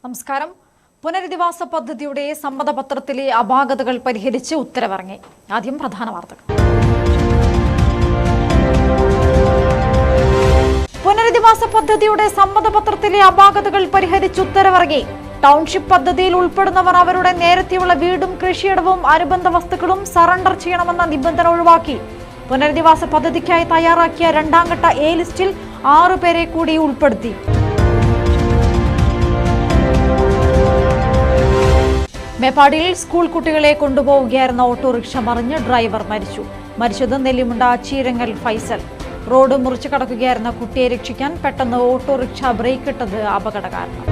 നമസ്കാരം. പുനരധിവാസ പദ്ധതിയുടെ സമ്മതപത്രത്തിലെ അപാകതകൾ പരിഹരിച്ച് ഉത്തരവിറങ്ങി. ആദ്യം പ്രധാന വാർത്തകൾ. പുനരധിവാസ പദ്ധതിയുടെ സമ്മതപത്രത്തിലെ അപാകതകൾ പരിഹരിച്ച് ഉത്തരവിറങ്ങി. ടൗൺഷിപ്പ് പദ്ധതിയിൽ ഉൾപ്പെടുന്നവർ അവരുടെ നേരത്തെയുള്ള വീടും കൃഷിയിടവും അനുബന്ധ വസ്തുക്കളും സറണ്ടർ ചെയ്യണമെന്ന നിബന്ധന ഒഴിവാക്കി. പുനരധിവാസ പദ്ധതിക്കായി തയ്യാറാക്കിയ രണ്ടാം ഘട്ട എ ലിസ്റ്റിൽ 6 പേരെ കൂടി ഉൾപ്പെടുത്തി. മേപ്പാടിയിൽ സ്കൂൾ കുട്ടികളെ കൊണ്ടുപോവുകയായിരുന്ന ഓട്ടോറിക്ഷ മറിഞ്ഞ് ഡ്രൈവർ മരിച്ചത് നെല്ലിമുണ്ട ചീരങ്ങൽ ഫൈസൽ. റോഡ് മുറിച്ചു കടക്കുകയായിരുന്ന കുട്ടിയെ രക്ഷിക്കാൻ പെട്ടെന്ന് ഓട്ടോറിക്ഷ ബ്രേക്ക് ഇട്ടത് അപകട കാരണം.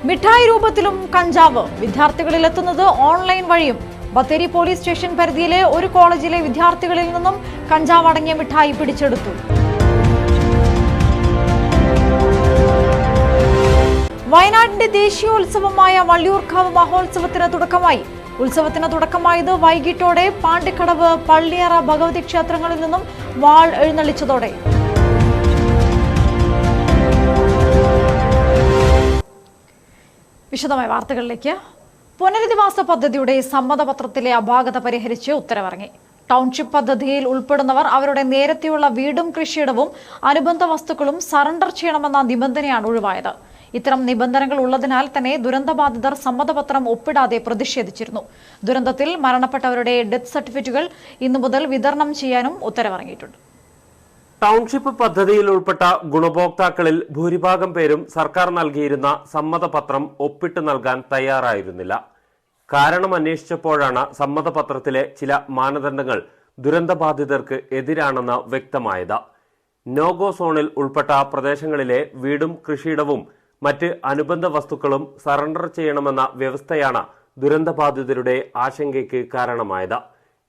മിഠായി രൂപത്തിലും കഞ്ചാവ് വിദ്യാർത്ഥികളിൽ എത്തുന്നത് ഓൺലൈൻ വഴിയും. ബത്തേരി പോലീസ് സ്റ്റേഷൻ പരിധിയിലെ ഒരു കോളേജിലെ വിദ്യാർത്ഥികളിൽ നിന്നും കഞ്ചാവ് അടങ്ങിയ മിഠായി പിടിച്ചെടുത്തു. വയനാടിന്റെ ദേശീയോത്സവമായ വള്ളിയൂർക്കാവ് മഹോത്സവത്തിന് തുടക്കമായി. ഉത്സവത്തിന് തുടക്കമായത് വൈകിട്ടോടെ പാണ്ടിക്കടവ്, പള്ളിയറ ഭഗവതി ക്ഷേത്രങ്ങളിൽ നിന്നും വാൾ എഴുന്നള്ളിച്ചതോടെ. വിശദമായ വാർത്തകളിലേക്ക്. പുനരധിവാസ പദ്ധതിയുടെ സമ്മതപത്രത്തിലെ അപാകത പരിഹരിച്ച് ഉത്തരവിറങ്ങി. ടൗൺഷിപ്പ് പദ്ധതിയിൽ ഉൾപ്പെടുന്നവർ അവരുടെ നേരത്തെയുള്ള വീടും കൃഷിയിടവും അനുബന്ധ വസ്തുക്കളും സറണ്ടർ ചെയ്യണമെന്ന നിബന്ധനയാണ് ഒഴിവായത്. ഇത്തരം നിബന്ധനകൾ ഉള്ളതിനാൽ തന്നെ ദുരന്തബാധിതർ സമ്മതപത്രം ഒപ്പിടാതെ പ്രതിഷേധിച്ചിരുന്നു. ദുരന്തത്തിൽ മരണപ്പെട്ടവരുടെ ഡെത്ത് സർട്ടിഫിക്കറ്റുകൾ ഇന്നു മുതൽ വിതരണം ചെയ്യാനും ഉത്തരവിറങ്ങിയിട്ടുണ്ട്. ടൗൺഷിപ്പ് പദ്ധതിയിൽ ഉൾപ്പെട്ട ഗുണഭോക്താക്കളിൽ ഭൂരിഭാഗം പേരും സർക്കാർ നൽകിയിരുന്ന സമ്മതപത്രം ഒപ്പിട്ട് നൽകാൻ തയ്യാറായിരുന്നില്ല. കാരണം അന്വേഷിച്ചപ്പോഴാണ് സമ്മതപത്രത്തിലെ ചില മാനദണ്ഡങ്ങൾ ദുരന്തബാധിതർക്ക് എതിരാണെന്ന് വ്യക്തമായത്. നോഗോ സോണിൽ ഉൾപ്പെട്ട പ്രദേശങ്ങളിലെ വീടും കൃഷിയിടവും മറ്റ് അനുബന്ധ വസ്തുക്കളും സറണ്ടർ ചെയ്യണമെന്ന വ്യവസ്ഥയാണ് ദുരന്തബാധിതരുടെ ആശങ്കയ്ക്ക് കാരണമായത്.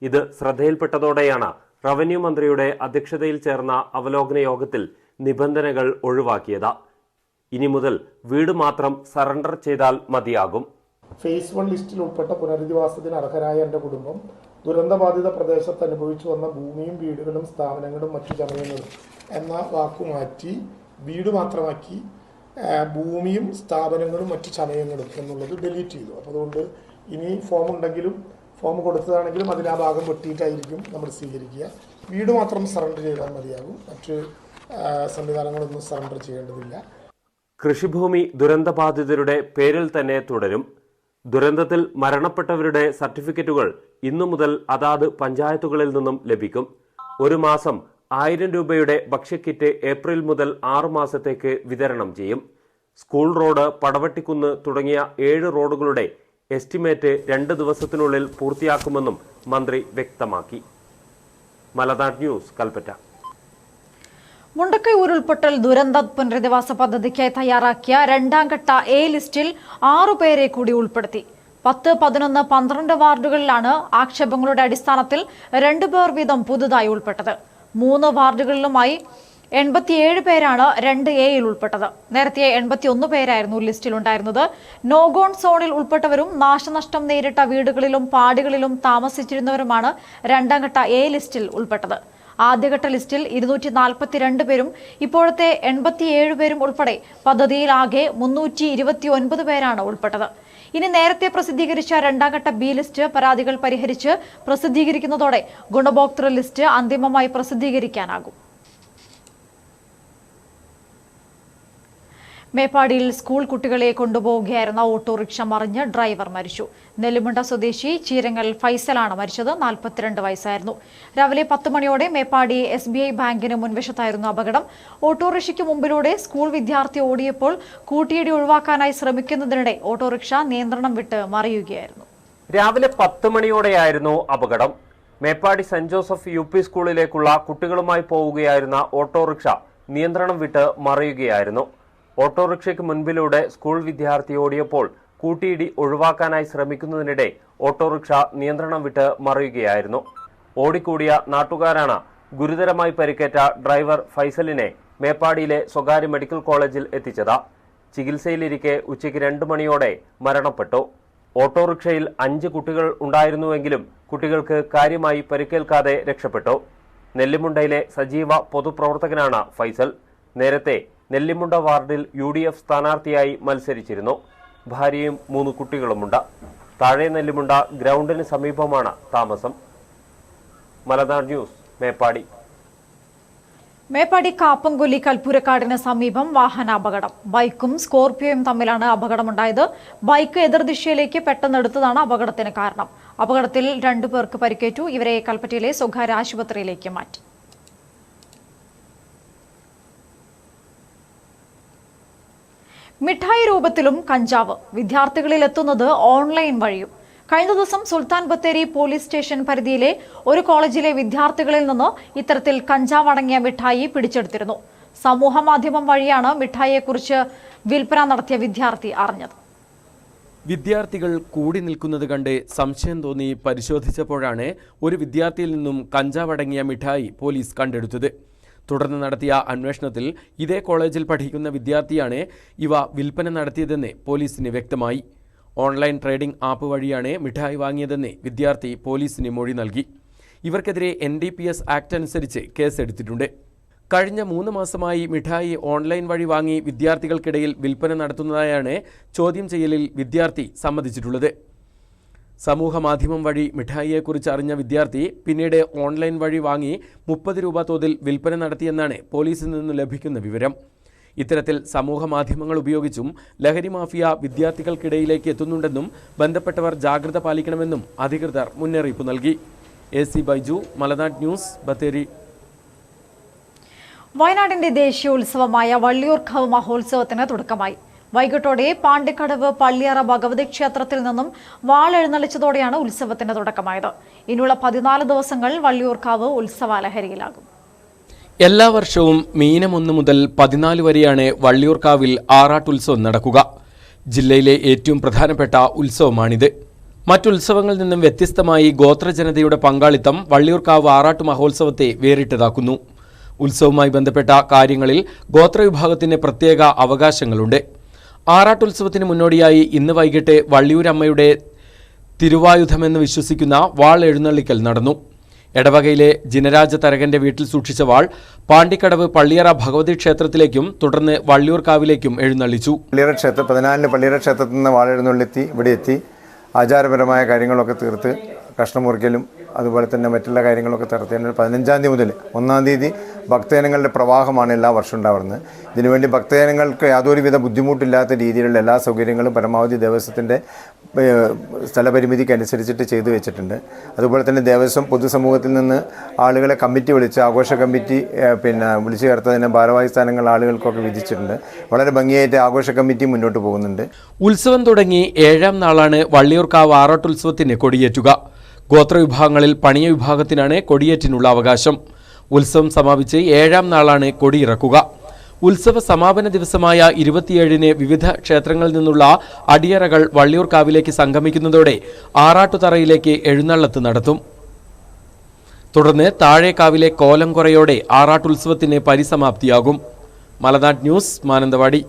ഇത് ശ്രദ്ധയിൽപ്പെട്ടതോടെയാണ് റവന്യൂ മന്ത്രിയുടെ അധ്യക്ഷതയിൽ ചേർന്ന അവലോകന യോഗത്തിൽ നിബന്ധനകൾ ഒഴിവാക്കിയത്. ഇനി മുതൽ വീട് മാത്രം സറണ്ടർ ചെയ്താൽ മതിയാകും. ഫേസ് 1 ലിസ്റ്റിൽ ഉൾപ്പെട്ട പുനരധിവാസത്തിന് അർഹരായ എന്റെ കുടുംബം ദുരന്തബാധിത പ്രദേശത്ത് അനുഭവിച്ചു വന്ന ഭൂമിയും വീടുകളും സ്ഥാപനങ്ങളും മറ്റു ചമയങ്ങളും എന്ന വാക്കുമാറ്റി വീട് മാത്രമാക്കി ഭൂമിയും സ്ഥാപനങ്ങളും മറ്റു ചമയങ്ങളും എന്നുള്ളത് ഡിലീറ്റ് ചെയ്തു. അപ്പോൾ അതുകൊണ്ട് ഇനി ഫോം ഉണ്ടെങ്കിലും ഫോം കൊടുത്തതാണെങ്കിലും അതിൽ ആ ഭാഗം വെട്ടിയിട്ടായിരിക്കും നമ്മൾ സ്വീകരിക്കുക. വീട് മാത്രം സറണ്ടർ ചെയ്താൽ മതിയാകും, മറ്റ് സംവിധാനങ്ങളൊന്നും സറണ്ടർ ചെയ്യേണ്ടതില്ല. കൃഷിഭൂമി ദുരന്തബാധിതരുടെ പേരിൽ തന്നെ തുടരും. ദുരന്തത്തിൽ മരണപ്പെട്ടവരുടെ സർട്ടിഫിക്കറ്റുകൾ ഇന്നു മുതൽ അതാത് പഞ്ചായത്തുകളിൽ നിന്നും ലഭിക്കും. ഒരു മാസം 1000 രൂപയുടെ ഭക്ഷ്യക്കിറ്റ് ഏപ്രിൽ മുതൽ 6 മാസത്തേക്ക് വിതരണം ചെയ്യും. സ്കൂൾ റോഡ്, പടവട്ടിക്കുന്ന് തുടങ്ങിയ 7 റോഡുകളുടെ എസ്റ്റിമേറ്റ് 2 ദിവസത്തിനുള്ളിൽ പൂർത്തിയാക്കുമെന്നും മന്ത്രി വ്യക്തമാക്കി. മലനാട് ന്യൂസ്, കൽപ്പറ്റ. മുണ്ടക്കൈ ഉരുൾപൊട്ടൽ ദുരന്ത പുനരധിവാസ പദ്ധതിക്കായി തയ്യാറാക്കിയ രണ്ടാം ഘട്ട എ ലിസ്റ്റിൽ 6 പേരെ കൂടി ഉൾപ്പെടുത്തി. 10, 11, 12 വാർഡുകളിലാണ് ആക്ഷേപങ്ങളുടെ അടിസ്ഥാനത്തിൽ 2 പേർ വീതം പുതുതായി ഉൾപ്പെട്ടത്. 3 വാർഡുകളിലുമായി 87 പേരാണ് 2A-യിൽ ഉൾപ്പെട്ടത്. നേരത്തെ 81 പേരായിരുന്നു ലിസ്റ്റിലുണ്ടായിരുന്നത്. നോഗോൺ സോണിൽ ഉൾപ്പെട്ടവരും നാശനഷ്ടം നേരിട്ട വീടുകളിലും പാടികളിലും താമസിച്ചിരുന്നവരുമാണ് രണ്ടാം ഘട്ട എ ലിസ്റ്റിൽ ഉൾപ്പെട്ടത്. ആദ്യഘട്ട ലിസ്റ്റിൽ 242 പേരും ഇപ്പോഴത്തെ 87 പേരും ഉൾപ്പെടെ പദ്ധതിയിൽ ആകെ 329 പേരാണ് ഉൾപ്പെട്ടത്. ഇനി നേരത്തെ പ്രസിദ്ധീകരിച്ച രണ്ടാം ഘട്ട ബി ലിസ്റ്റ് പരാതികൾ പരിഹരിച്ച് പ്രസിദ്ധീകരിക്കുന്നതോടെ ഗുണഭോക്തൃ ലിസ്റ്റ് അന്തിമമായി പ്രസിദ്ധീകരിക്കാനാകും. മേപ്പാടിയിൽ സ്കൂൾ കുട്ടികളെ കൊണ്ടുപോവുകയായിരുന്ന ഓട്ടോറിക്ഷ മറിഞ്ഞ് ഡ്രൈവർ മരിച്ചു. നെല്ലിമുണ്ട സ്വദേശി ചീരങ്ങൽ ഫൈസലാണ് മരിച്ചത്. 42 വയസ്സായിരുന്നു. രാവിലെ 10 മണിയോടെ മേപ്പാടി SBI ബാങ്കിന് മുൻവശത്തായിരുന്നു അപകടം. ഓട്ടോറിക്ഷയ്ക്ക് മുമ്പിലൂടെ സ്കൂൾ വിദ്യാർത്ഥി ഓടിയപ്പോൾ കൂട്ടിയിടി ഒഴിവാക്കാനായി ശ്രമിക്കുന്നതിനിടെ ഓട്ടോറിക്ഷ നിയന്ത്രണം വിട്ട് മറിയുകയായിരുന്നു. രാവിലെ 10 മണിയോടെയായിരുന്നു അപകടം. മേപ്പാടി സെന്റ് ജോസഫ് UP സ്കൂളിലേക്കുള്ള കുട്ടികളുമായി പോവുകയായിരുന്ന ഓട്ടോറിക്ഷ നിയന്ത്രണം വിട്ട് മറിയുകയായിരുന്നു. ഓട്ടോറിക്ഷയ്ക്ക് മുൻപിലൂടെ സ്കൂൾ വിദ്യാർത്ഥി ഓടിയപ്പോൾ കൂട്ടിയിടി ഒഴിവാക്കാനായി ശ്രമിക്കുന്നതിനിടെ ഓട്ടോറിക്ഷ നിയന്ത്രണം വിട്ട് മറിയുകയായിരുന്നു. ഓടിക്കൂടിയ നാട്ടുകാരാണ് ഗുരുതരമായി പരിക്കേറ്റ ഡ്രൈവർ ഫൈസലിനെ മേപ്പാടിയിലെ സ്വകാര്യ മെഡിക്കൽ കോളേജിൽ എത്തിച്ചത്. ചികിത്സയിലിരിക്കെ ഉച്ചയ്ക്ക് 2 മണിയോടെ മരണപ്പെട്ടു. ഓട്ടോറിക്ഷയിൽ 5 കുട്ടികൾ ഉണ്ടായിരുന്നുവെങ്കിലും കുട്ടികൾക്ക് കാര്യമായി പരിക്കേൽക്കാതെ രക്ഷപ്പെട്ടു. നെല്ലിമുണ്ടയിലെ സജീവ പൊതുപ്രവർത്തകനാണ് ഫൈസൽ. നേരത്തെ നെല്ലിമുണ്ട വാർഡിൽ UDF സ്ഥാനാർത്ഥിയായി മത്സരിച്ചിരുന്നു. ഭാര്യയും 3 കുട്ടികളുമുണ്ട്. താഴെ നെല്ലിമുണ്ട ഗ്രൗണ്ടിന് സമീപമാണ് താമസം. മലനാട് ന്യൂസ്, മേപ്പാടി. മേപ്പാടി കാപ്പംകൊല്ലി കൽപ്പൂരക്കാടിന് സമീപം വാഹനാപകടം. ബൈക്കും സ്കോർപിയോയും തമ്മിലാണ് അപകടമുണ്ടായത്. ബൈക്ക് എതിർദിശയിലേക്ക് പെട്ടെന്നെടുത്തതാണ് അപകടത്തിന് കാരണം. അപകടത്തിൽ 2 പേർക്ക് പരിക്കേറ്റു. ഇവരെ കൽപ്പറ്റയിലെ സ്വകാര്യ ആശുപത്രിയിലേക്ക് മാറ്റി. മിഠായി രൂപത്തിലും കഞ്ചാവ് വിദ്യാർത്ഥികളിൽ എത്തുന്നത് ഓൺലൈൻ വഴിയും. കഴിഞ്ഞ ദിവസം സുൽത്താൻ ബത്തേരി പോലീസ് സ്റ്റേഷൻ പരിധിയിലെ ഒരു കോളേജിലെ വിദ്യാർത്ഥികളിൽ നിന്ന് ഇത്തരത്തിൽ കഞ്ചാവ് അടങ്ങിയ മിഠായി പിടിച്ചെടുത്തിരുന്നു. സമൂഹ മാധ്യമം വഴിയാണ് മിഠായിയെക്കുറിച്ച് വിൽപ്പന നടത്തിയ വിദ്യാർത്ഥി അറിഞ്ഞത്. വിദ്യാർത്ഥികൾ കൂടി നിൽക്കുന്നത് കണ്ട് സംശയം തോന്നി പരിശോധിച്ചപ്പോഴാണ് ഒരു വിദ്യാർത്ഥിയിൽ നിന്നും കഞ്ചാവ് അടങ്ങിയ മിഠായി പോലീസ് കണ്ടെടുത്തത്. തുടർന്ന് നടത്തിയ അന്വേഷണത്തിൽ ഇതേ കോളേജിൽ പഠിക്കുന്ന വിദ്യാർത്ഥിയാണ് ഇവ വിൽപ്പന നടത്തിയതെന്ന് പോലീസിന് വ്യക്തമായി. ഓൺലൈൻ ട്രേഡിംഗ് ആപ്പ് വഴിയാണ് മിഠായി വാങ്ങിയതെന്ന് വിദ്യാർത്ഥി പോലീസിന് മൊഴി നൽകി. ഇവർക്കെതിരെ NDPS ആക്ട് അനുസരിച്ച് കേസെടുത്തിട്ടുണ്ട്. കഴിഞ്ഞ 3 മാസമായി മിഠായി ഓൺലൈൻ വഴി വാങ്ങി വിദ്യാർത്ഥികൾക്കിടയിൽ വിൽപ്പന നടത്തുന്നതായാണ് ചോദ്യം ചെയ്യലിൽ വിദ്യാർത്ഥി സമ്മതിച്ചിട്ടുള്ളത്. സമൂഹ മാധ്യമം വഴി മിഠായിയെക്കുറിച്ച് അറിഞ്ഞ വിദ്യാർത്ഥി പിന്നീട് ഓൺലൈൻ വഴി വാങ്ങി 30 രൂപ തോതിൽ വിൽപ്പന നടത്തിയെന്നാണ് പോലീസിൽ നിന്ന് ലഭിക്കുന്ന വിവരം. ഇത്തരത്തിൽ സമൂഹ മാധ്യമങ്ങൾ ഉപയോഗിച്ചും ലഹരി മാഫിയ വിദ്യാർത്ഥികൾക്കിടയിലേക്ക് എത്തുന്നുണ്ടെന്നും ബന്ധപ്പെട്ടവർ ജാഗ്രത പാലിക്കണമെന്നും അധികൃതർ മുന്നറിയിപ്പ് നൽകി. AC ബൈജു, മലനാട് ന്യൂസ്, ബത്തേരി. വയനാടിന്റെ ദേശീയോത്സവമായ വള്ളിയൂർക്കാവ് മഹോത്സവത്തിന് തുടക്കമായി. വൈകിട്ടോടെ പാണ്ടിക്കടവ് പള്ളിയറ ഭഗവതി ക്ഷേത്രത്തിൽ നിന്നും വാളെഴുന്നള്ളിച്ചതോടെയാണ് ഉത്സവത്തിന് തുടക്കമായത്. ഇനിയുള്ള 14 ദിവസങ്ങൾ വള്ളിയൂർക്കാവ് ഉത്സവലഹരിയിലാകും. എല്ലാ വർഷവും മീനം 1 മുതൽ 14 വരെയാണ് വള്ളിയൂർക്കാവിൽ ആറാട്ടുത്സവം നടക്കുക. ജില്ലയിലെ ഏറ്റവും പ്രധാനപ്പെട്ട ഉത്സവമാണിത്. മറ്റുത്സവങ്ങളിൽ നിന്നും വ്യത്യസ്തമായി ഗോത്രജനതയുടെ പങ്കാളിത്തം വള്ളിയൂർക്കാവ് ആറാട്ട് മഹോത്സവത്തെ വേറിട്ടതാക്കുന്നു. ഉത്സവവുമായി ബന്ധപ്പെട്ട കാര്യങ്ങളിൽ ഗോത്രവിഭാഗത്തിന് പ്രത്യേക അവകാശങ്ങളുണ്ട്. ആറാട്ടുത്സവത്തിന് മുന്നോടിയായി ഇന്ന് വൈകിട്ട് വള്ളിയൂരമ്മയുടെ തിരുവായുധമെന്ന് വിശ്വസിക്കുന്ന വാൾ എഴുന്നള്ളിക്കൽ നടന്നു. എടവകയിലെ ജിനരാജ തരകന്റെ വീട്ടിൽ സൂക്ഷിച്ച വാൾ പാണ്ടിക്കടവ് പള്ളിയറ ഭഗവതി ക്ഷേത്രത്തിലേക്കും തുടർന്ന് വള്ളിയൂർക്കാവിലേക്കും എഴുന്നള്ളിച്ചു. പള്ളിയറ ക്ഷേത്രം 14 പള്ളിയറ ക്ഷേത്രത്തിൽ നിന്ന് വാൾ എഴുന്നള്ളിത്തി ഇവിടെ എത്തി ആചാരപരമായ കാര്യങ്ങളൊക്കെ തീർത്ത് കഷ്ണം മുറിക്കലും അതുപോലെ തന്നെ മറ്റുള്ള കാര്യങ്ങളൊക്കെ നടത്തിയതിന് 15-ാം തീയതി മുതൽ 1-ാം തീയതി ഭക്തജനങ്ങളുടെ പ്രവാഹമാണ് എല്ലാ വർഷവും ഉണ്ടാവുന്നത്. ഇതിനുവേണ്ടി ഭക്തജനങ്ങൾക്ക് യാതൊരുവിധ ബുദ്ധിമുട്ടില്ലാത്ത രീതിയിലുള്ള എല്ലാ സൗകര്യങ്ങളും പരമാവധി ദേവസ്വത്തിൻ്റെ സ്ഥലപരിമിതിക്ക് അനുസരിച്ചിട്ട് ചെയ്തു വെച്ചിട്ടുണ്ട്. അതുപോലെ തന്നെ ദേവസ്വം പൊതുസമൂഹത്തിൽ നിന്ന് ആളുകളെ കമ്മിറ്റി വിളിച്ച് ആഘോഷ കമ്മിറ്റി വിളിച്ചു ചേർത്തതിന് ഭാരവാഹി സ്ഥാനങ്ങൾ ആളുകൾക്കൊക്കെ വിധിച്ചിട്ടുണ്ട്. വളരെ ഭംഗിയായിട്ട് ആഘോഷ കമ്മിറ്റി മുന്നോട്ട് പോകുന്നുണ്ട്. ഉത്സവം തുടങ്ങി 7-ാം നാളാണ് വള്ളിയൂർക്കാവ് ആറാട്ടുത്സവത്തിന് കൊടിയേറ്റുക. ഗോത്രവിഭാഗങ്ങളിൽ പണിയ വിഭാഗത്തിനാണ് കൊടിയേറ്റിനുള്ള അവകാശം. ഉത്സവം സമാപിച്ച് 7-ാം നാളാണ് കൊടിയിറക്കുക. ഉത്സവ സമാപന ദിവസമായ 27-ന് വിവിധ ക്ഷേത്രങ്ങളിൽ നിന്നുള്ള അടിയറകൾ വള്ളിയൂർക്കാവിലേക്ക് സംഗമിക്കുന്നതോടെ ആറാട്ടുതറയിലേക്ക് എഴുന്നള്ളത്ത് നടത്തും. തുടർന്ന് താഴേക്കാവിലെ കോലംകൊറയോടെ ആറാട്ടുത്സവത്തിന് പരിസമാപ്തിയാകും. മലനാട് ന്യൂസ്, മാനന്തവാടി.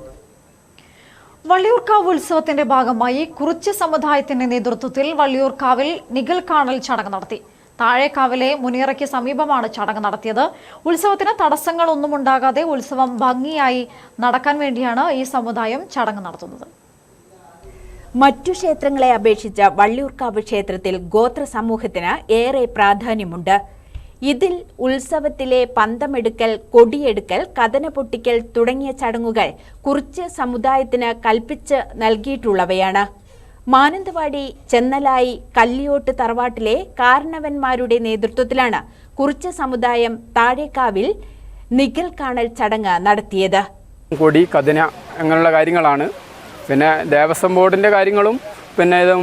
വള്ളിയൂർക്കാവ് ഉത്സവത്തിന്റെ ഭാഗമായി കുറിച്യ സമുദായത്തിന്റെ നേതൃത്വത്തിൽ വള്ളിയൂർക്കാവിൽ നികൽ കാണൽ ചടങ്ങ് നടത്തി. താഴേക്കാവിലെ മുനിയറയ്ക്ക് സമീപമാണ് ചടങ്ങ് നടത്തിയത്. ഉത്സവത്തിന് തടസ്സങ്ങളൊന്നും ഉണ്ടാകാതെ ഉത്സവം ഭംഗിയായി നടക്കാൻ വേണ്ടിയാണ് ഈ സമുദായം ചടങ്ങ് നടത്തുന്നത്. മറ്റു ക്ഷേത്രങ്ങളെ അപേക്ഷിച്ച് വള്ളിയൂർക്കാവ് ക്ഷേത്രത്തിൽ ഗോത്ര സമൂഹത്തിന് ഏറെ പ്രാധാന്യമുണ്ട്. ഇതിൽ ഉത്സവത്തിലെ പന്തമെടുക്കൽ, കൊടിയെടുക്കൽ, കഥന പൊട്ടിക്കൽ തുടങ്ങിയ ചടങ്ങുകൾ കുറിച്യ സമുദായത്തിന് കൽപ്പിച്ച് നൽകിയിട്ടുള്ളവയാണ്. മാനന്തവാടി ചെന്നലായി കല്ലിയോട്ട് തറവാട്ടിലെ കാരണവന്മാരുടെ നേതൃത്വത്തിലാണ് കുറിച്യ സമുദായം താഴേക്കാവിൽ നികൽ കാണൽ ചടങ്ങ് നടത്തിയത്. കൊടി, കഥന അങ്ങനെയുള്ള കാര്യങ്ങളാണ്. പിന്നെ ദേവസ്വം ബോർഡിൻ്റെ കാര്യങ്ങളും പിന്നെ ഇത്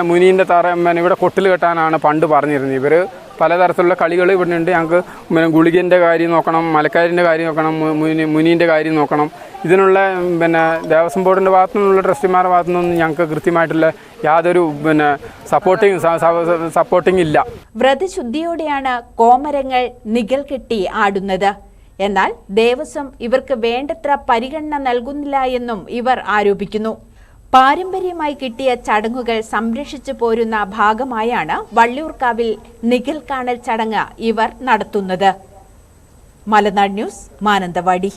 മുനീൻ്റെ തറ ഇവിടെ കൊട്ടിൽ കെട്ടാനാണ് പണ്ട് പറഞ്ഞിരുന്നത്. ഇവർ പലതരത്തിലുള്ള കളികൾ ഇവിടെ ഉണ്ട്. ഞങ്ങൾക്ക് ഗുളികൻ്റെ കാര്യം നോക്കണം, മലക്കാരിൻ്റെ കാര്യം നോക്കണം, മുനീൻ്റെ കാര്യം നോക്കണം. ഇതിനുള്ള ദേവസ്വം ബോർഡിൻ്റെ ഭാഗത്തു നിന്നുള്ള ട്രസ്റ്റിമാരുടെ ഭാഗത്തു നിന്നൊന്നും ഞങ്ങൾക്ക് കൃത്യമായിട്ടുള്ള യാതൊരു സപ്പോർട്ടിങ് ഇല്ല. വ്രതശുദ്ധിയോടെയാണ് കോമരങ്ങൾ നികൽ കെട്ടി ആടുന്നത്. എന്നാൽ ദേവസ്വം ഇവർക്ക് വേണ്ടത്ര പരിഗണന നൽകുന്നില്ല എന്നും ഇവർ ആരോപിക്കുന്നു. പാരമ്പര്യമായി കിട്ടിയ ചടങ്ങുകൾ സംരക്ഷിച്ചു പോരുന്ന ഭാഗമായാണ് വള്ളിയൂർക്കാവിൽ നികൽ കാണൽ ചടങ്ങ് ഇവർ നടത്തുന്നത്. മലനാട് ന്യൂസ്, മാനന്തവാടി.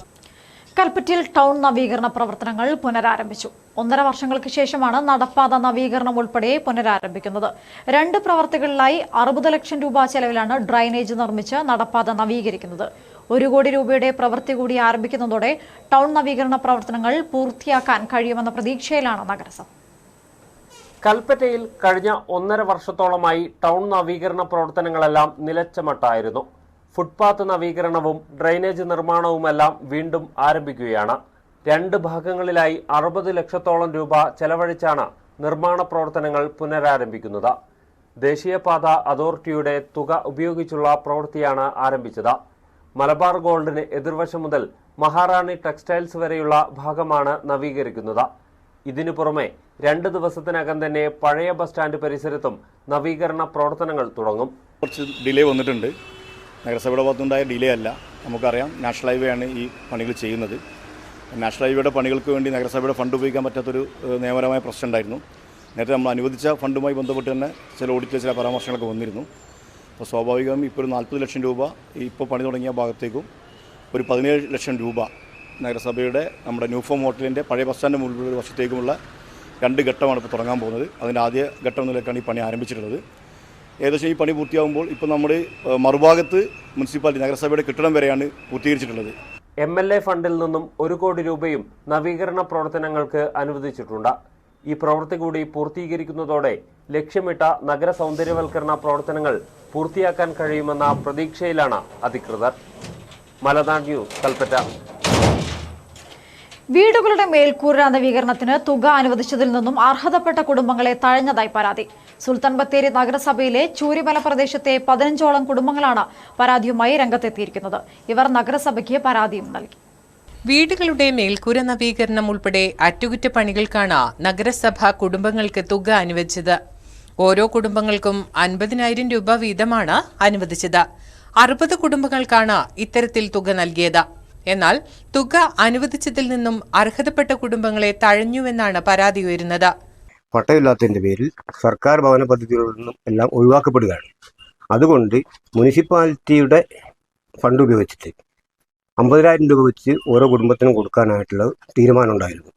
കൽപ്പറ്റയിൽ ടൗൺ നവീകരണ പ്രവർത്തനങ്ങൾ പുനരാരംഭിച്ചു. 1.5 വർഷങ്ങൾക്ക് ശേഷമാണ് നടപ്പാത നവീകരണം ഉൾപ്പെടെ പുനരാരംഭിക്കുന്നത്. 2 പ്രവൃത്തികളിലായി 60 ലക്ഷം രൂപ ചെലവിലാണ് ഡ്രൈനേജ് നിർമ്മിച്ച് നടപ്പാത നവീകരിക്കുന്നത്. 1 കോടി രൂപയുടെ പ്രവൃത്തി കൂടി ആരംഭിക്കുന്നതോടെ ടൗൺ നവീകരണ പ്രവർത്തനങ്ങൾ പൂർത്തിയാക്കാൻ കഴിയുമെന്ന പ്രതീക്ഷയിലാണ് നഗരസഭ. കൽപ്പറ്റയിൽ കഴിഞ്ഞ 1.5 വർഷത്തോളമായി ടൗൺ നവീകരണ പ്രവർത്തനങ്ങളെല്ലാം നിലച്ച മട്ടായിരുന്നു. ഫുട്പാത്ത് നവീകരണവും ഡ്രൈനേജ് നിർമ്മാണവുമെല്ലാം വീണ്ടും ആരംഭിക്കുകയാണ്. 2 ഭാഗങ്ങളിലായി 60 ലക്ഷത്തോളം രൂപ ചെലവഴിച്ചാണ് നിർമ്മാണ പ്രവർത്തനങ്ങൾ പുനരാരംഭിക്കുന്നത്. ദേശീയപാത അതോറിറ്റിയുടെ തുക ഉപയോഗിച്ചുള്ള പ്രവൃത്തിയാണ് ആരംഭിച്ചത്. മലബാർ ഗോൾഡിന് എതിർവശം മുതൽ മഹാറാണി ടെക്സ്റ്റൈൽസ് വരെയുള്ള ഭാഗമാണ് നവീകരിക്കുന്നത്. ഇതിനു പുറമെ 2 ദിവസത്തിനകം തന്നെ പഴയ ബസ് സ്റ്റാൻഡ് പരിസരത്തും നവീകരണ പ്രവർത്തനങ്ങൾ തുടങ്ങും. കുറച്ച് ഡിലേ വന്നിട്ടുണ്ട്. നഗരസഭയുടെ ഭാഗത്തുണ്ടായ ഡിലേ അല്ല. നമുക്കറിയാം, നാഷണൽ ഹൈവേ ആണ് ഈ പണികൾ ചെയ്യുന്നത്. നാഷണൽ ഹൈവേയുടെ പണികൾക്ക് വേണ്ടി നഗരസഭയുടെ ഫണ്ട് ഉപയോഗിക്കാൻ പറ്റാത്തൊരു നിയമപരമായ പ്രശ്നം ഉണ്ടായിരുന്നു. നേരത്തെ നമ്മൾ അനുവദിച്ച ഫണ്ടുമായി ബന്ധപ്പെട്ട് തന്നെ ചില ഓഡിറ്റ് ചില പരാമർശങ്ങളൊക്കെ വന്നിരുന്നു. അപ്പോൾ സ്വാഭാവികമായും ഇപ്പോൾ ഒരു 40 ലക്ഷം രൂപ ഇപ്പോൾ പണി തുടങ്ങിയ ഭാഗത്തേക്കും ഒരു 17 ലക്ഷം രൂപ നഗരസഭയുടെ നമ്മുടെ ന്യൂ ഫോം ഹോട്ടലിൻ്റെ പഴയ ബസ് സ്റ്റാൻഡ് മുകളിൽ ഒരു വർഷത്തേക്കുമുള്ള 2 ഘട്ടമാണ് ഇപ്പോൾ തുടങ്ങാൻ പോകുന്നത്. അതിൻ്റെ ആദ്യ ഘട്ടം നിലക്കാണ് ഈ പണി ആരംഭിച്ചിട്ടുള്ളത്. ഏകദേശം ഈ പണി പൂർത്തിയാകുമ്പോൾ ഇപ്പോൾ നമ്മുടെ മറുഭാഗത്ത് മുനിസിപ്പാലിറ്റി നഗരസഭയുടെ കെട്ടിടം വരെയാണ് പൂർത്തീകരിച്ചിട്ടുള്ളത്. MLA ഫണ്ടിൽ നിന്നും 1 കോടി രൂപയും നവീകരണ പ്രവർത്തനങ്ങൾക്ക് അനുവദിച്ചിട്ടുണ്ട്. ഈ പ്രവൃത്തി കൂടി പൂർത്തീകരിക്കുന്നതോടെ ലക്ഷ്യമിട്ട നഗര സൗന്ദര്യവൽക്കരണ പ്രവർത്തനങ്ങൾ പൂർത്തിയാക്കാൻ കഴിയുമെന്ന പ്രതീക്ഷയിലാണ് അധികൃതർ. മലനാട് ന്യൂസ്, കൽപ്പറ്റ. വീടുകളുടെ മേൽക്കൂര നവീകരണത്തിന് തുക അനുവദിച്ചതിൽ നിന്നും അർഹതപ്പെട്ട കുടുംബങ്ങളെ തഴഞ്ഞതായി പരാതി. സുൽത്താൻ ബത്തേരി നഗരസഭയിലെ ചൂരിമല പ്രദേശത്തെ 15ഓളം കുടുംബങ്ങളാണ് പരാതിയുമായി രംഗത്തെത്തിയിരിക്കുന്നത്. ഇവർ നഗരസഭയ്ക്ക് പരാതിയും നൽകി. വീടുകളുടെ മേൽക്കൂര നവീകരണം ഉൾപ്പെടെ അറ്റകുറ്റപ്പണികൾക്കാണ് നഗരസഭ കുടുംബങ്ങൾക്ക് തുക അനുവദിച്ചത്. ഓരോ കുടുംബങ്ങൾക്കും 50,000 രൂപ വീതമാണ് അനുവദിച്ചത്. 60 കുടുംബങ്ങൾക്കാണ് ഇത്തരത്തിൽ തുക നൽകിയത്. എന്നാൽ തുക അനുവദിച്ചതിൽ നിന്നും അർഹതപ്പെട്ട കുടുംബങ്ങളെ തഴഞ്ഞുവെന്നാണ് പരാതി ഉയരുന്നത്. പട്ടയമില്ലാത്തതിന്റെ പേരിൽ സർക്കാർ ഭവന പദ്ധതികളിൽ നിന്നും എല്ലാം ഒഴിവാക്കപ്പെടുകയാണ്. അതുകൊണ്ട് മുനിസിപ്പാലിറ്റിയുടെ ഫണ്ട് ഉപയോഗിച്ചിട്ട് 50,000 രൂപ വെച്ച് ഓരോ കുടുംബത്തിനും കൊടുക്കാനായിട്ടുള്ള തീരുമാനം ഉണ്ടായിരുന്നു.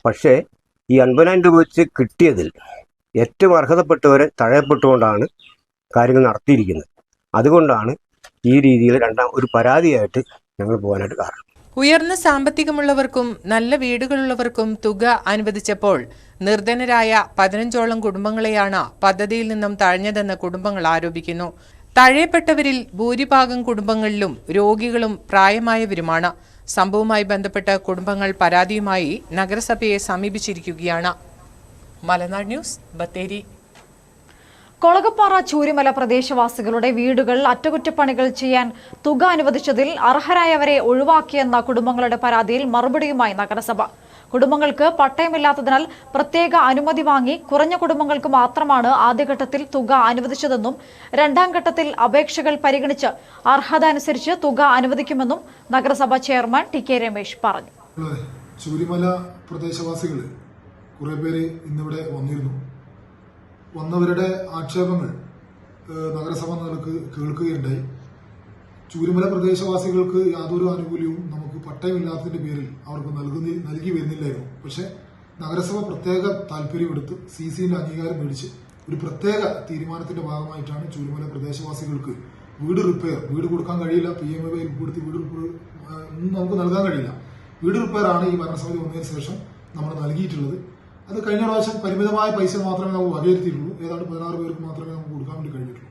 പക്ഷേ ഈ 50,000 രൂപ വെച്ച് കിട്ടിയതിൽ ഏറ്റവും അർഹതപ്പെട്ടവരെ തഴയപ്പെട്ടുകൊണ്ടാണ് കാര്യങ്ങൾ നടത്തിയിരിക്കുന്നത്. അതുകൊണ്ടാണ് ഈ രീതിയിൽ ഒരു പരാതിയായിട്ട് ഞങ്ങൾ പോകാനായിട്ട് കാരണം. ഉയർന്ന സാമ്പത്തികമുള്ളവർക്കും നല്ല വീടുകളുള്ളവർക്കും തുക അനുവദിച്ചപ്പോൾ നിർധനരായ 15ഓളം കുടുംബങ്ങളെയാണ് പദ്ധതിയിൽ നിന്നും തഴഞ്ഞതെന്ന് കുടുംബങ്ങൾ ആരോപിക്കുന്നു. തഴയപ്പെട്ടവരിൽ ഭൂരിഭാഗം കുടുംബങ്ങളിലും രോഗികളും പ്രായമായവരുമാണ്. സംഭവവുമായി ബന്ധപ്പെട്ട കുടുംബങ്ങൾ പരാതിയുമായി നഗരസഭയെ സമീപിച്ചിരിക്കുകയാണ്. മലനാട് ന്യൂസ്, ബത്തേരി. കൊളകപ്പാറ ചൂരിമല പ്രദേശവാസികളുടെ വീടുകൾ അറ്റകുറ്റപ്പണികൾ ചെയ്യാൻ തുക അനുവദിച്ചതിൽ അർഹരായവരെ ഒഴിവാക്കിയെന്ന കുടുംബങ്ങളുടെ പരാതിയിൽ മറുപടിയുമായി നഗരസഭ. കുടുംബങ്ങൾക്ക് പട്ടയമില്ലാത്തതിനാൽ പ്രത്യേക അനുമതി വാങ്ങി കുറഞ്ഞ കുടുംബങ്ങൾക്ക് മാത്രമാണ് ആദ്യഘട്ടത്തിൽ തുക അനുവദിച്ചതെന്നും 2ാം ഘട്ടത്തിൽ അപേക്ഷകൾ പരിഗണിച്ച് അർഹത അനുസരിച്ച് തുക അനുവദിക്കുമെന്നും നഗരസഭ ചെയർമാൻ ടി കെ രമേശ് പറഞ്ഞു. ചൂരിമല പ്രദേശവാസികൾ കുറെ പേര് ഇന്നിവിടെ വന്നവരുടെ ആക്ഷേപങ്ങൾ നഗരസഭ നിലക്ക് കേൾക്കുകയുണ്ടായി. ചൂരിമല പ്രദേശവാസികൾക്ക് യാതൊരു ആനുകൂല്യവും നമുക്ക് പട്ടയമില്ലാത്തതിന്റെ പേരിൽ അവർക്ക് നൽകി വരുന്നില്ലായിരുന്നു. പക്ഷെ നഗരസഭ പ്രത്യേക താല്പര്യമെടുത്ത് CCന്റെ അംഗീകാരം മേടിച്ച് ഒരു പ്രത്യേക തീരുമാനത്തിന്റെ ഭാഗമായിട്ടാണ് ചൂരിമല പ്രദേശവാസികൾക്ക് വീട് കൊടുക്കാൻ കഴിയില്ല. PMA ഉൾപ്പെടുത്തി വീട് നമുക്ക് നൽകാൻ കഴിയില്ല. വീട് റിപ്പയർ ആണ് ഈ ഭരണസമിതി വന്നതിന് ശേഷം നമ്മൾ നൽകിയിട്ടുള്ളത്. അത് കഴിഞ്ഞ പ്രാവശ്യം പരിമിതമായ പൈസ മാത്രമേ നമുക്ക് വകയിരുത്തിയിട്ടുള്ളൂ. ഏതാണ്ട് 16 പേർക്ക് മാത്രമേ നമുക്ക് കൊടുക്കാൻ വേണ്ടി കഴിഞ്ഞിട്ടുള്ളൂ.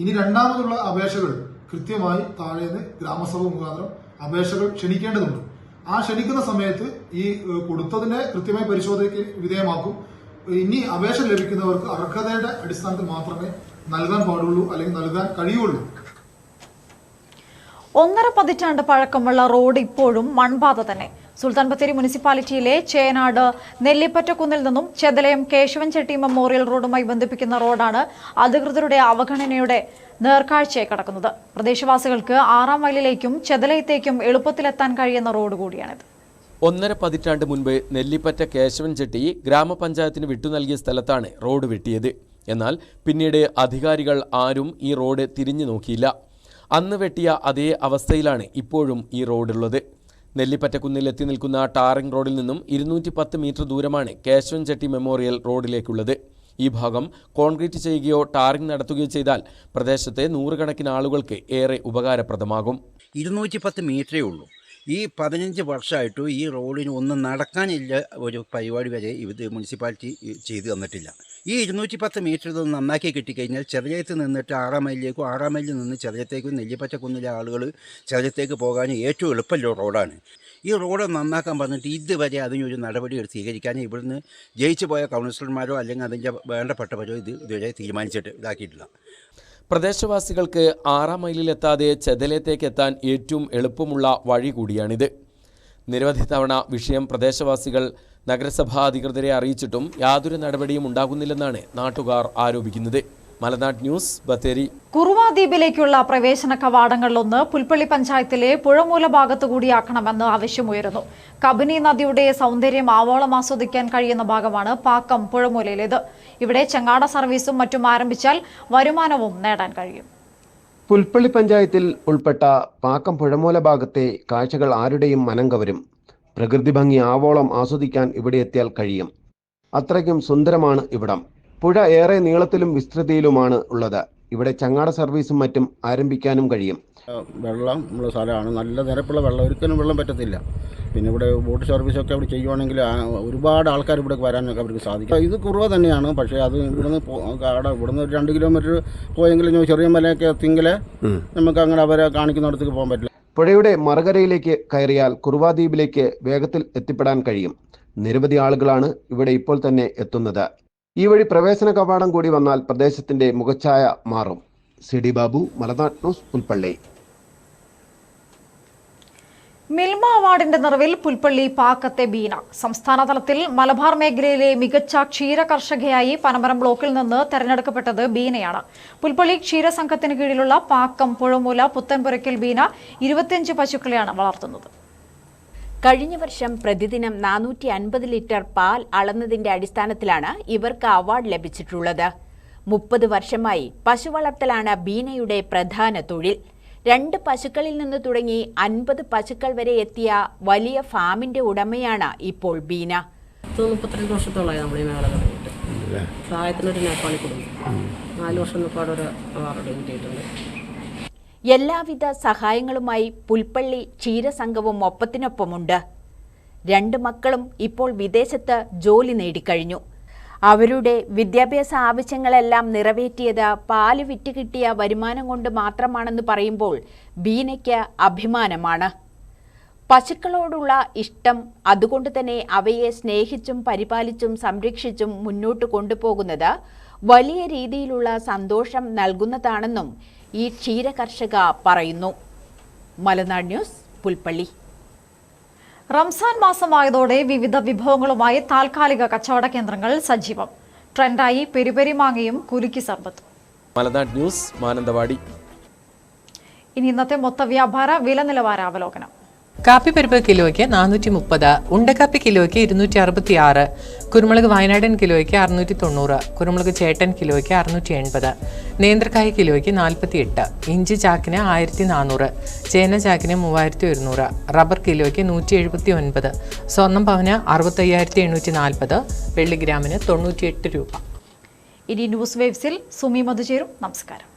ഇനി രണ്ടാമതുള്ള അപേക്ഷകൾ കൃത്യമായി താഴേന്ന് ഗ്രാമസഭ മുഖാന്തരം അപേക്ഷകൾ ക്ഷണിക്കേണ്ടതുണ്ട്. ആ ക്ഷണിക്കുന്ന സമയത്ത് ഈ കൊടുത്തതിനെ കൃത്യമായി പരിശോധനയ്ക്ക് വിധേയമാക്കും. ഇനി അപേക്ഷ ലഭിക്കുന്നവർക്ക് അർഹതയുടെ അടിസ്ഥാനത്തിൽ മാത്രമേ നൽകാൻ പാടുള്ളൂ, അല്ലെങ്കിൽ നൽകാൻ കഴിയുള്ളൂ. 1.5 പതിറ്റാണ്ട് പഴക്കമുള്ള റോഡ് ഇപ്പോഴും മൺപാത തന്നെ. സുൽത്താൻ ബത്തേരി മുനിസിപ്പാലിറ്റിയിലെ ചേനാട് നെല്ലിപ്പറ്റക്കുന്നിൽ നിന്നും ചെതലയം കേശവൻ ചെട്ടി മെമ്മോറിയൽ റോഡുമായി ബന്ധിപ്പിക്കുന്ന റോഡാണ് അധികൃതരുടെ അവഗണനയുടെ നേർക്കാഴ്ചയായി കടക്കുന്നത്. പ്രദേശവാസികൾക്ക് 6ാം മൈലിലേക്കും ചെതലയത്തേക്കും എളുപ്പത്തിലെത്താൻ കഴിയുന്ന റോഡ് കൂടിയാണിത്. 1.5 പതിറ്റാണ്ട് മുൻപ് നെല്ലിപ്പറ്റ കേശവൻ ചെട്ടി ഗ്രാമപഞ്ചായത്തിന് വിട്ടു നൽകിയ സ്ഥലത്താണ് റോഡ് വെട്ടിയത്. എന്നാൽ പിന്നീട് അധികാരികൾ ആരും ഈ റോഡ് തിരിഞ്ഞു നോക്കിയില്ല. അന്ന് വെട്ടിയ അതേ അവസ്ഥയിലാണ് ഇപ്പോഴും ഈ റോഡുള്ളത്. നെല്ലിപ്പറ്റക്കുന്നിൽ എത്തി നിൽക്കുന്ന ടാറിംഗ് റോഡിൽ നിന്നും 210 മീറ്റർ ദൂരമാണ് കേശവൻ ചെട്ടി മെമ്മോറിയൽ റോഡിലേക്കുള്ളത്. ഈ ഭാഗം കോൺക്രീറ്റ് ചെയ്യുകയോ ടാറിംഗ് നടത്തുകയോ ചെയ്താൽ പ്രദേശത്തെ നൂറുകണക്കിന് ആളുകൾക്ക് ഏറെ ഉപകാരപ്രദമാകും. 210 മീറ്ററേ ഉള്ളൂ. ഈ 15 വർഷമായിട്ട് ഈ റോഡിന് ഒന്നും നടക്കാനില്ല ഒരു പരിപാടി വരെ ഇത് മുനിസിപ്പാലിറ്റി ചെയ്തു തന്നിട്ടില്ല. ഈ 210 മീറ്റർ ഇതൊന്ന് നന്നാക്കി കിട്ടിക്കഴിഞ്ഞാൽ ചെറിയത്ത് നിന്നിട്ട് 6 മൈലിലേക്കും 6 മൈലിൽ നിന്ന് ചെറിയത്തേക്കും നെല്ലിപ്പറ്റക്കുന്നിലെ ആളുകൾ ചെറിയത്തേക്ക് പോകാൻ ഏറ്റവും എളുപ്പമുള്ള റോഡാണ്. ഈ റോഡ് നന്നാക്കാൻ പറഞ്ഞിട്ട് ഇതുവരെ അതിനൊരു നടപടി സ്വീകരിക്കാൻ ഇവിടുന്ന് ജയിച്ചു പോയ കൗൺസിലർമാരോ അല്ലെങ്കിൽ അതിൻ്റെ വേണ്ടപ്പെട്ടവരോ ഇതുവരെ തീരുമാനിച്ചിട്ട് ഇതാക്കിയിട്ടില്ല. പ്രദേശവാസികൾക്ക് 6 മൈലിലെത്താതെ ചെതലേത്തേക്ക് എത്താൻ ഏറ്റവും എളുപ്പമുള്ള വഴി കൂടിയാണിത്. നിരവധി തവണ വിഷയം പ്രദേശവാസികൾ നഗരസഭാ അധികൃതരെ അറിയിച്ചിട്ടും യാതൊരു നടപടിയും ഉണ്ടാകുന്നില്ലെന്നാണ് നാട്ടുകാർ ആരോപിക്കുന്നത്. മലനാട് ന്യൂസ്, ബത്തേരി. കുറുവ ദ്വീപിലേക്കുള്ള പ്രവേശന കവാടങ്ങളിലൊന്ന് പുൽപ്പള്ളി പഞ്ചായത്തിലെ പുഴമൂല ഭാഗത്തുകൂടിയാക്കണമെന്ന് ആവശ്യമുയരുന്നു. കബനി നദിയുടെ സൗന്ദര്യം ആവോളം ആസ്വദിക്കാൻ കഴിയുന്ന ഭാഗമാണ് പാക്കം പുഴമൂലയിലേത്. ഇവിടെ ചെങ്ങാട സർവീസും മറ്റും ആരംഭിച്ചാൽ വരുമാനവും നേടാൻ കഴിയും. പുൽപ്പള്ളി പഞ്ചായത്തിൽ ഉൾപ്പെട്ട പാക്കം പുഴമൂല ഭാഗത്തെ കാഴ്ചകൾ ആരുടെയും മനം കവരും. പ്രകൃതി ഭംഗി ആവോളം ആസ്വദിക്കാൻ ഇവിടെ എത്തിയാൽ കഴിയും. അത്രയ്ക്കും സുന്ദരമാണ് ഇവിടം. പുഴ ഏറെ നീളത്തിലും വിസ്തൃതിയിലുമാണ് ഉള്ളത്. ഇവിടെ ചങ്ങാട സർവീസും മറ്റും ആരംഭിക്കാനും കഴിയും. വെള്ളം ഉള്ള സ്ഥലമാണ്. നല്ല നിരപ്പുള്ള വെള്ളം, ഒരിക്കലും വെള്ളം പറ്റത്തില്ല. പിന്നെ ഇവിടെ ബോട്ട് സർവീസൊക്കെ അവിടെ ചെയ്യുവാണെങ്കിൽ ഒരുപാട് ആൾക്കാർ ഇവിടെ വരാനൊക്കെ അവർക്ക് സാധിക്കും. ഇത് കുറവ തന്നെയാണ്. പക്ഷേ അത് ഇവിടുന്ന് 2 കിലോമീറ്റർ പോയെങ്കിലും ചെറിയ മലയൊക്കെ എത്തിയെങ്കിൽ നമുക്ക് അങ്ങനെ അവരെ കാണിക്കുന്നിടത്തേക്ക് പോകാൻ പറ്റില്ല. പുഴയുടെ മറുകരയിലേക്ക് കയറിയാൽ കുറുവ ദ്വീപിലേക്ക് വേഗത്തിൽ എത്തിപ്പെടാൻ കഴിയും. നിരവധി ആളുകളാണ് ഇവിടെ ഇപ്പോൾ തന്നെ എത്തുന്നത്. ഈ വഴി പ്രവേശന കവാടം കൂടി വന്നാൽ പ്രദേശത്തിന്റെ മുഖച്ഛായ മാറും. സിഡി ബാബു, മലനാട് ന്യൂസ്, പുൽപ്പള്ളി. മിൽമ അവാർഡിന്റെ നിറവിൽ പുൽപ്പള്ളി പാക്കത്തെ ബീന. സംസ്ഥാന തലത്തിൽ മലബാർ മേഖലയിലെ മികച്ച ക്ഷീര കർഷകയായി പനമരം ബ്ലോക്കിൽ നിന്ന് തെരഞ്ഞെടുക്കപ്പെട്ടത് ബീനയാണ്. പുൽപ്പള്ളി ക്ഷീരസംഘത്തിന് കീഴിലുള്ള പാക്കം പുഴമൂല പുത്തൻപുരയ്ക്കൽ ബീന 25 പശുക്കളെയാണ് വളർത്തുന്നത്. കഴിഞ്ഞ വർഷം പ്രതിദിനം 450 ലിറ്റർ പാൽ അളന്നതിന്റെ അടിസ്ഥാനത്തിലാണ് ഇവർക്ക് അവാർഡ് ലഭിച്ചിട്ടുള്ളത്. 30 വർഷമായി പശു വളർത്തലാണ് ബീനയുടെ പ്രധാന തൊഴിൽ. 2 പശുക്കളിൽ നിന്ന് തുടങ്ങി 50 പശുക്കൾ വരെ എത്തിയ വലിയ ഫാമിന്റെ ഉടമയാണ് ഇപ്പോൾ ബീന. 32 വർഷത്തോളമായി നമ്മൾ ഈ മേഖല തുടങ്ങിയിട്ട്. പ്രായത്തിനൊരു നേപ്പാളി കുടുംബം 4 വർഷം ഒരു അവാർഡ് കിട്ടിയിട്ടുണ്ട്. എല്ലാവിധ സഹായങ്ങളുമായി പുൽപ്പള്ളി ക്ഷീരസംഘവും ഒപ്പത്തിനൊപ്പമുണ്ട്. 2 മക്കളും ഇപ്പോൾ വിദേശത്ത് ജോലി നേടിക്കഴിഞ്ഞു. അവരുടെ വിദ്യാഭ്യാസ ആവശ്യങ്ങളെല്ലാം നിറവേറ്റിയത് പാല് വിറ്റ് കിട്ടിയ വരുമാനം കൊണ്ട് മാത്രമാണെന്ന് പറയുമ്പോൾ ബീനയ്ക്ക് അഭിമാനമാണ്. പശുക്കളോടുള്ള ഇഷ്ടം, അതുകൊണ്ട് തന്നെ അവയെ സ്നേഹിച്ചും പരിപാലിച്ചും സംരക്ഷിച്ചും മുന്നോട്ട് കൊണ്ടുപോകുന്നത് വലിയ രീതിയിലുള്ള സന്തോഷം നൽകുന്നതാണെന്നും ഈ ക്ഷീരകർഷക പറയുന്നു. മലനാട് ന്യൂസ്, പുൽപ്പള്ളി. റംസാൻ മാസമായതോടെ വിവിധ വിഭവങ്ങളുമായി താൽക്കാലിക കച്ചവട കേന്ദ്രങ്ങൾ സജീവം. ട്രെൻഡായി പെരിപെരി മാങ്ങയും കുലുക്കി സർബത്തും. മലനാട് ന്യൂസ്, മാനന്തവാടി. ഇനി ഇന്നത്തെ മൊത്ത വ്യാപാര വില നിലവാര അവലോകനം. കാപ്പിപ്പരിപ്പ് കിലോയ്ക്ക് 430, ഉണ്ടക്കാപ്പി കിലോയ്ക്ക് 266, കുരുമുളക് വയനാടൻ കിലോയ്ക്ക് 690, കുരുമുളക് ചേട്ടൻ കിലോയ്ക്ക് 680, നേന്ത്രക്കായ കിലോയ്ക്ക് 48, ഇഞ്ചി ചാക്കിന് 1400, ചേന ചാക്കിന് 3100, റബ്ബർ കിലോയ്ക്ക് 179, സ്വർണം പവന് 65,840, വെള്ളിഗ്രാമിന് 98 രൂപ. ഇനി ന്യൂസ് വേവ്സിൽ സുമി മധു ചേരും. നമസ്കാരം.